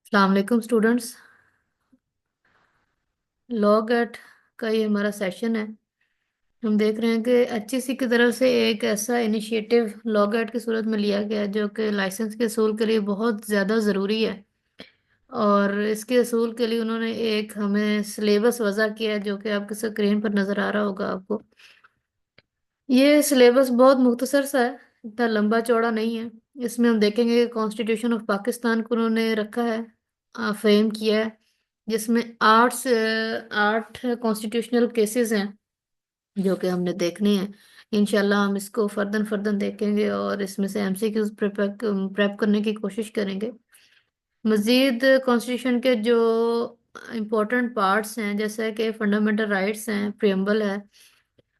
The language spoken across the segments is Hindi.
अस्सलाम वालेकुम स्टूडेंट्स। लॉग एट का ये हमारा सेशन है। हम देख रहे हैं कि एचईसी की तरफ से एक ऐसा इनिशिएटिव लॉग एट की सूरत में लिया गया है जो कि लाइसेंस के असूल के लिए बहुत ज़्यादा ज़रूरी है। और इसके असूल के लिए उन्होंने एक हमें सिलेबस वज़ा किया है जो कि आपके स्क्रीन पर नज़र आ रहा होगा आपको। ये सिलेबस बहुत मुख्तसर सा है, इतना लंबा चौड़ा नहीं है। इसमें हम देखेंगे कि कॉन्स्टिट्यूशन ऑफ पाकिस्तान को उन्होंने रखा है, फ्रेम किया है, जिसमें आठ कॉन्स्टिट्यूशनल केसेस हैं जो कि हमने देखने हैं। इंशाल्लाह हम इसको फर्दन फर्दन देखेंगे और इसमें से एमसीक्यूज प्रेप करने की कोशिश करेंगे। मजीद कॉन्स्टिट्यूशन के जो इम्पोर्टेंट पार्ट्स हैं जैसे कि फंडामेंटल राइट्स हैं, प्रियम्बल है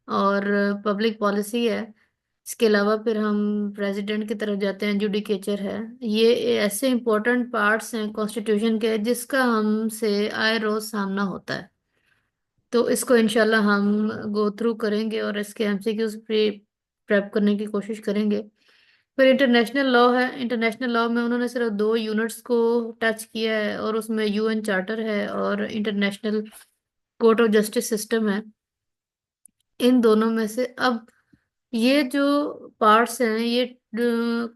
और पब्लिक पॉलिसी है। इसके अलावा फिर हम प्रेसिडेंट की तरफ जाते हैं, जुडिकेचर है। ये ऐसे इंपॉर्टेंट पार्ट्स हैं कॉन्स्टिट्यूशन के जिसका हमसे आए रोज सामना होता है। तो इसको इंशाल्लाह हम गो थ्रू करेंगे और इसके एमसीक्यूज प्रेप करने की कोशिश करेंगे। फिर इंटरनेशनल लॉ है। इंटरनेशनल लॉ में उन्होंने सिर्फ दो यूनिट्स को टच किया है और उसमें यूएन चार्टर है और international court of justice system है। इन दोनों में से अब ये जो पार्ट्स हैं ये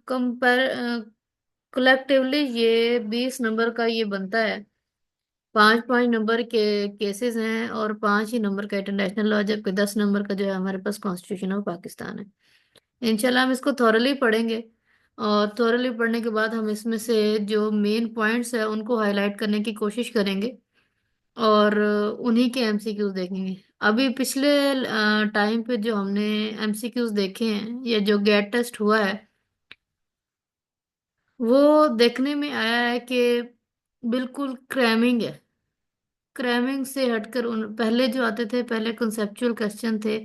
कंपेर कलेक्टिवली ये 20 नंबर का ये बनता है। पांच पांच नंबर के केसेस हैं और 5 ही नंबर का इंटरनेशनल लॉ, जबकि 10 नंबर का जो है हमारे पास कॉन्स्टिट्यूशन ऑफ पाकिस्तान है। इंशाल्लाह हम इसको थॉरली पढ़ेंगे और थॉरली पढ़ने के बाद हम इसमें से जो मेन पॉइंट्स है उनको हाईलाइट करने की कोशिश करेंगे और उन्हीं के एमसीक्यूज देखेंगे। अभी पिछले टाइम पे जो हमने एमसीक्यूज देखे हैं या जो गेट टेस्ट हुआ है वो देखने में आया है कि बिल्कुल क्रैमिंग है। क्रैमिंग से हटकर उन पहले जो आते थे पहले कंसेप्चुअल क्वेश्चन थे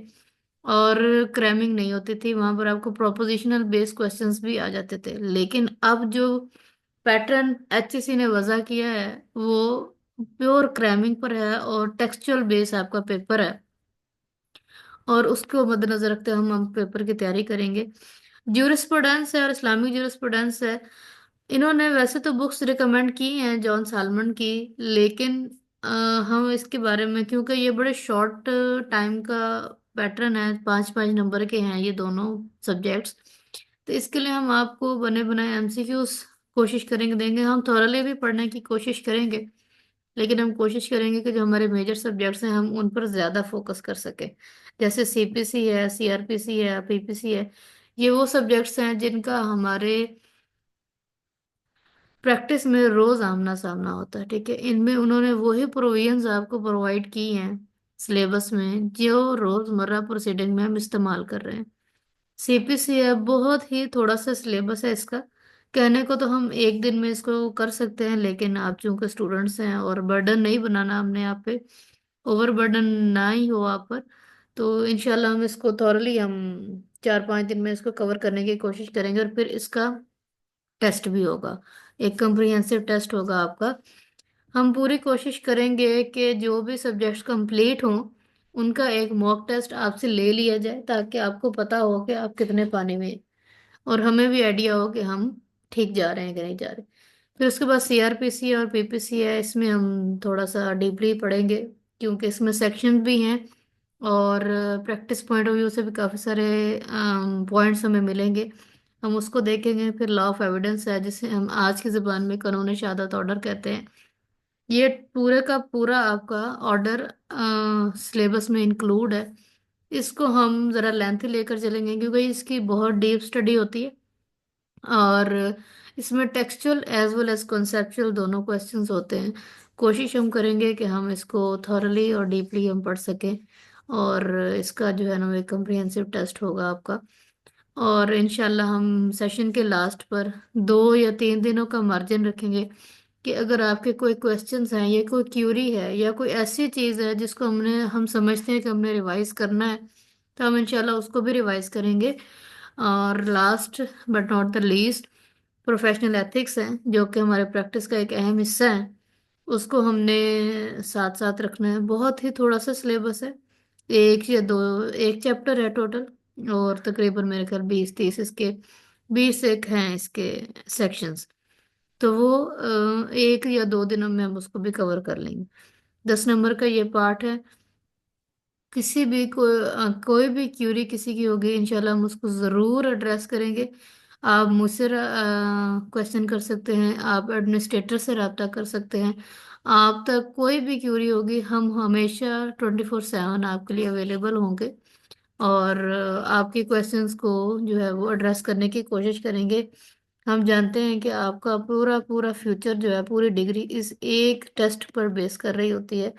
और क्रैमिंग नहीं होती थी, वहां पर आपको प्रोपोजिशनल बेस्ड क्वेश्चंस भी आ जाते थे। लेकिन अब जो पैटर्न एचईसी ने वजह किया है वो प्योर क्रैमिंग पर है और टेक्सचुअल बेस आपका पेपर है और उसको मद्देनजर रखते हुए हम पेपर की तैयारी करेंगे। ज्यूरिस्प्रूडेंस है और इस्लामिक ज्यूरिस्प्रूडेंस है। इन्होंने वैसे तो बुक्स रिकमेंड की हैं जॉन सालमन की, लेकिन अ, हम इसके बारे में क्योंकि ये बड़े शॉर्ट टाइम का पैटर्न है, 5 5 नंबर के हैं ये दोनों सब्जेक्ट्स। तो इसके लिए हम आपको बने बनाए एमसीक्यूज कोशिश करेंगे देंगे। हम थोरली भी पढ़ने की कोशिश करेंगे, लेकिन हम कोशिश करेंगे कि जो हमारे मेजर सब्जेक्ट्स हैं हम उन पर ज्यादा फोकस कर सके। जैसे सीपीसी है, सीआरपीसी है, पीपीसी है। ये वो सब्जेक्ट्स हैं जिनका हमारे प्रैक्टिस में रोज आमना सामना होता है। ठीक है, इनमें उन्होंने वही प्रोविजंस आपको प्रोवाइड की हैं सिलेबस में जो रोजमर्रा प्रोसीडिंग में हम इस्तेमाल कर रहे हैं। सीपीसी है, बहुत ही थोड़ा सा सिलेबस है इसका। कहने को तो हम एक दिन में इसको कर सकते हैं, लेकिन आप चूंकि स्टूडेंट्स हैं और बर्डन नहीं बनाना हमने आप पे, ओवर बर्डन ना ही हो आप पर, तो इंशाल्लाह हम इसको थॉरली हम 4 5 दिन में इसको कवर करने की कोशिश करेंगे। और फिर इसका टेस्ट भी होगा, एक कम्प्रिहेंसिव टेस्ट होगा आपका। हम पूरी कोशिश करेंगे कि जो भी सब्जेक्ट्स कंप्लीट हों उनका एक मॉक टेस्ट आपसे ले लिया जाए ताकि आपको पता हो कि आप कितने पानी में हैं और हमें भी आइडिया हो कि हम ठीक जा रहे हैं कि नहीं जा रहे। फिर उसके बाद सीआरपीसी और पीपीसी है, इसमें हम थोड़ा सा डीपली पढ़ेंगे क्योंकि इसमें सेक्शन भी हैं और प्रैक्टिस पॉइंट ऑफ व्यू से भी काफ़ी सारे पॉइंट्स हमें मिलेंगे। हम उसको देखेंगे। फिर लॉ ऑफ एविडेंस है जिसे हम आज की ज़बान में कानून शहादत ऑर्डर कहते हैं। ये पूरे का पूरा आपका ऑर्डर सिलेबस में इंक्लूड है। इसको हम ज़रा लेंथ लेकर चलेंगे क्योंकि इसकी बहुत डीप स्टडी होती है और इसमें textual as well as conceptual दोनों क्वेश्चंस होते हैं। कोशिश हम करेंगे कि हम इसको थॉरली और डीपली हम पढ़ सकें और इसका जो है ना एक कम्प्रिहेंसिव टेस्ट होगा आपका। और इंशाल्लाह हम सेशन के लास्ट पर 2 या 3 दिनों का मार्जिन रखेंगे कि अगर आपके कोई क्वेश्चंस हैं या कोई क्यूरी है या कोई ऐसी चीज़ है जिसको हम समझते हैं कि हमने रिवाइज करना है, तो हम इंशाल्लाह उसको भी रिवाइज करेंगे। और last but not the least, professional ethics है जो कि हमारे प्रैक्टिस का एक अहम हिस्सा है। उसको हमने साथ साथ रखना है। बहुत ही थोड़ा सा सिलेबस है, एक या दो, एक चैप्टर है टोटल और तकरीबन मेरे ख्याल 20 30 इसके 20 एक हैं इसके सेक्शंस। तो वो 1 या 2 दिनों में हम उसको भी कवर कर लेंगे। 10 नंबर का ये पार्ट है। किसी भी कोई भी क्यूरी किसी की होगी, इंशाल्लाह हम उसको ज़रूर एड्रेस करेंगे। आप मुझसे क्वेश्चन कर सकते हैं, आप एडमिनिस्ट्रेटर से रब्ता कर सकते हैं। आप तक कोई भी क्यूरी होगी, हम हमेशा 24/7 आपके लिए अवेलेबल होंगे। और आपके क्वेश्चंस को जो है वो एड्रेस करने की कोशिश करेंगे। हम जानते हैं कि आपका पूरा पूरा फ्यूचर जो है, पूरी डिग्री इस एक टेस्ट पर बेस कर रही होती है।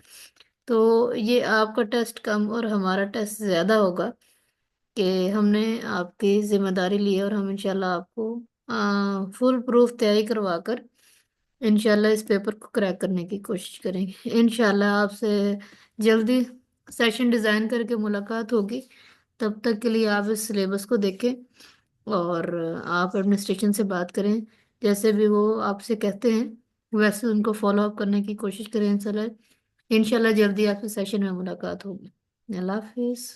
तो ये आपका टेस्ट कम और हमारा टेस्ट ज़्यादा होगा कि हमने आपकी जिम्मेदारी ली है, और हम इंशाल्लाह आपको फुल प्रूफ तैयारी करवा कर इंशाल्लाह इस पेपर को क्रैक करने की कोशिश करेंगे। इंशाल्लाह आपसे जल्दी सेशन डिज़ाइन करके मुलाकात होगी। तब तक के लिए आप इस सिलेबस को देखें, और आप एडमिनिस्ट्रेशन से बात करें। जैसे भी वो आपसे कहते हैं वैसे उनको फॉलो अप करने की कोशिश करें। इंशाल्लाह इंशाल्लाह जल्दी आपसे सेशन में मुलाकात होगी। अल्लाह हाफिज।